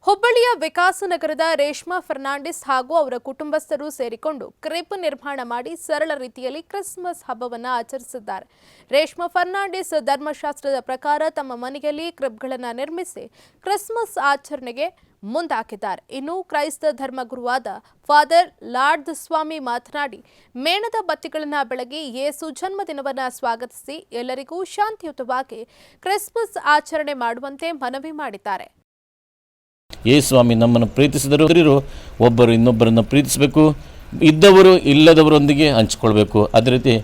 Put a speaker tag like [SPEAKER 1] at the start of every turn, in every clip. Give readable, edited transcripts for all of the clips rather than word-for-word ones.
[SPEAKER 1] ಹುಬ್ಬಳ್ಳಿಯ ವಿಕಾಸನಗರದ ರೇಷ್ಮಾ ಫರ್ನಾಂಡಿಸ್ ಹಾಗೂ ಅವರ ಕುಟುಂಬಸ್ಥರು ಸೇರಿಕೊಂಡು ಕ್ರಿಬ್ ನಿರ್ಮಾಣ ಮಾಡಿ ಸರಳ ರೀತಿಯಲ್ಲಿ ಕ್ರಿಸ್ಮಸ್ ಹಬ್ಬವನ್ನು ಆಚರಿಸಿದ್ದಾರೆ. ರೇಷ್ಮಾ ಫರ್ನಾಂಡಿಸ್ ಧರ್ಮಶಾಸ್ತ್ರದ ಪ್ರಕಾರ ತಮ್ಮ ಮನೆಯಲ್ಲಿ ಕ್ರಿಬ್ಗಳನ್ನು ನಿರ್ಮಿಸಿ ಕ್ರಿಸ್ಮಸ್ ಆಚರಣೆಗೆ ಮುಂದಾಕಿದ್ದಾರೆ. ಇನ್ನು ಕ್ರೈಸ್ತ ಧರ್ಮಗುರುವಾದ ಫಾದರ್ ಲಾರ್ಡ್ ಸ್ವಾಮಿ ಮಾತನಾಡಿ, ಮೇಣದ ಬತ್ತಿಗಳನ್ನು ಬೆಳಗಿ ಯೇಸು ಜನ್ಮದಿನವನ್ನು ಸ್ವಾಗತಿಸಿ ಎಲ್ಲರಿಗೂ ಶಾಂತಿಯುತವಾಗಿ ಕ್ರಿಸ್ಮಸ್ ಆಚರಣೆ ಮಾಡುವಂತೆ ಮನವಿ ಮಾಡಿದ್ದಾರೆ.
[SPEAKER 2] ಯೇಸುಸ್ವಾಮಿ ನಮ್ಮನ್ನು ಪ್ರೀತಿಸಿದರು, ಒಬ್ಬರು ಇನ್ನೊಬ್ಬರನ್ನು ಪ್ರೀತಿಸಬೇಕು, ಇದ್ದವರು ಇಲ್ಲದವರೊಂದಿಗೆ ಹಂಚಿಕೊಳ್ಬೇಕು. ಅದೇ ರೀತಿ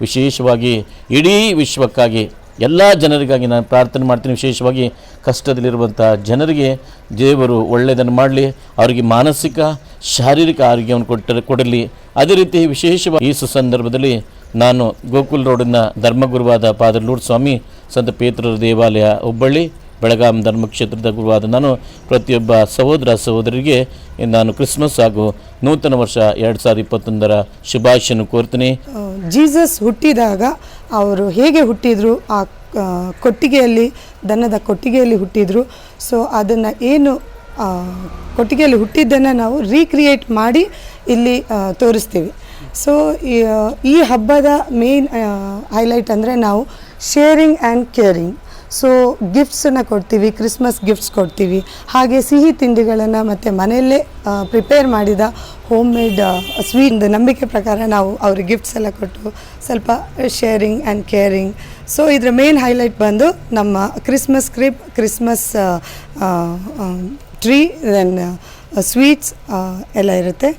[SPEAKER 2] ವಿಶೇಷವಾಗಿ ಇಡೀ ವಿಶ್ವಕ್ಕಾಗಿ ಎಲ್ಲ ಜನರಿಗಾಗಿ ನಾನು ಪ್ರಾರ್ಥನೆ ಮಾಡ್ತೀನಿ. ವಿಶೇಷವಾಗಿ ಕಷ್ಟದಲ್ಲಿರುವಂಥ ಜನರಿಗೆ ದೇವರು ಒಳ್ಳೆಯದನ್ನು ಮಾಡಲಿ, ಅವರಿಗೆ ಮಾನಸಿಕ ಶಾರೀರಿಕ ಆರೋಗ್ಯವನ್ನು ಕೊಡಲಿ. ಅದೇ ರೀತಿ ವಿಶೇಷವಾಗಿ ಈ ಸುಸಂದರ್ಭದಲ್ಲಿ ನಾನು ಗೋಕುಲ್ ರೋಡಿನ ಧರ್ಮಗುರುವಾದ ಫಾದರ್ ಲೂರ್ಡ್ ಸ್ವಾಮಿ ಸಂತ ಪೇತ್ರರ ದೇವಾಲಯ ಹುಬ್ಬಳ್ಳಿ ಬೆಳಗಾಂ ಧರ್ಮಕ್ಷೇತ್ರದ ಗುರುವಾದ ನಾನು ಪ್ರತಿಯೊಬ್ಬ ಸಹೋದರ ಸಹೋದರಿಗೆ ನಾನು ಕ್ರಿಸ್ಮಸ್ ಹಾಗೂ ನೂತನ ವರ್ಷ 2021 ಶುಭಾಶಯನ್ನು ಕೋರ್ತೀನಿ.
[SPEAKER 3] ಜೀಸಸ್ ಹುಟ್ಟಿದಾಗ ಅವರು ಹೇಗೆ ಹುಟ್ಟಿದ್ರು, ಆ ಕೊಟ್ಟಿಗೆಯಲ್ಲಿ ದನದ ಕೊಟ್ಟಿಗೆಯಲ್ಲಿ ಹುಟ್ಟಿದ್ರು. ಸೊ ಅದನ್ನು ಏನು ಕೊಟ್ಟಿಗೆಯಲ್ಲಿ ಹುಟ್ಟಿದ್ದನ್ನು ನಾವು ರೀಕ್ರಿಯೇಟ್ ಮಾಡಿ ಇಲ್ಲಿ ತೋರಿಸ್ತೀವಿ. ಸೊ ಈ ಹಬ್ಬದ ಮೇನ್ ಹೈಲೈಟ್ ಅಂದರೆ ನಾವು ಶೇರಿಂಗ್ ಆ್ಯಂಡ್ ಕೇರಿಂಗ್. ಸೊ ಗಿಫ್ಟ್ಸನ್ನು ಕೊಡ್ತೀವಿ, ಕ್ರಿಸ್ಮಸ್ ಗಿಫ್ಟ್ಸ್ ಕೊಡ್ತೀವಿ, ಹಾಗೆ ಸಿಹಿ ತಿಂಡಿಗಳನ್ನು ಮತ್ತು ಮನೆಯಲ್ಲೇ ಪ್ರಿಪೇರ್ ಮಾಡಿದ ಹೋಮ್ ಮೇಡ್ ಸ್ವೀಟ್ ನಂಬಿಕೆ ಪ್ರಕಾರ ನಾವು ಅವ್ರಿಗೆ ಗಿಫ್ಟ್ಸ್ ಎಲ್ಲ ಕೊಟ್ಟು ಸ್ವಲ್ಪ ಶೇರಿಂಗ್ ಆ್ಯಂಡ್ ಕೇರಿಂಗ್. ಸೊ ಇದರ ಮೇನ್ ಹೈಲೈಟ್ ಬಂದು ನಮ್ಮ Christmas crib, Christmas tree, then sweets ಎಲ್ಲ ಇರುತ್ತೆ.